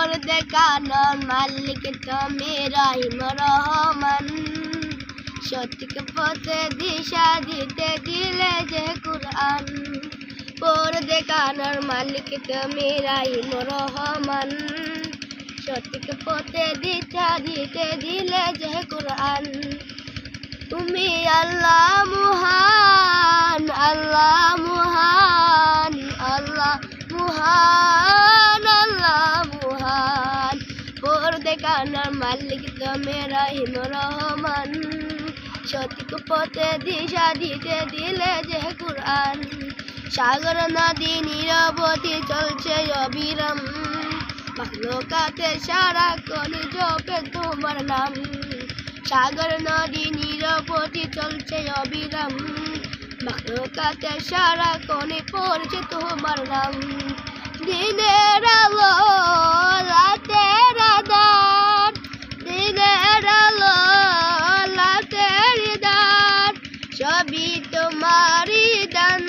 পর দেখানোর মালিক তুমি রহিম রহমান। সঠিক পথে দিশা দিতে দিলে যে কুরআন। পর দেখানোর মালিক তুমি রহিম রহমান। সঠিক পথে দিশা দিতে দিলে যে কুরআন। তুমি আল্লাহ মহান, আল্লাহ মহান, আল্লাহ মহান, আল্লাহ মহান। পর দেখানোর মালিক তুমি রহিম রহমান। সঠিক পথে দিশা দিতে দিলে যে কুরআন। সাগর নদী নিরবধি চলছে অবিরাম। মাখলুকাতে সারাক্ষণ জপে তোমার নাম। সাগর নদী নিরবধি চলছে অবিরাম। মাখলুকাতে সারাক্ষণ পড়ছে তোমার নাম। দিনের আলো রাতের আঁধার, দিনের আলো রাতের আঁধার, সবই তোমারই দান।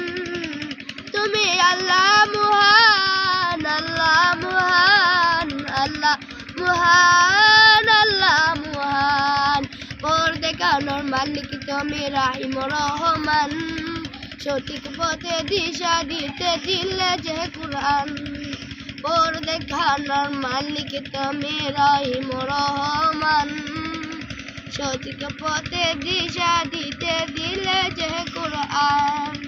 তুমি আল্লাহ মহান, আল্লাহ মহান, আল্লাহ মহান, আল্লাহ মহান। পর দেখানোর মালিক তুমি রহিম রহমান। সঠিক পথে দিশা দিতে দিলে যে কুরআন। পর দেখানোর মালিক তুমি রহিম রহমান। সঠিক পথে দিশা দিতে দিলে যে কুরআন।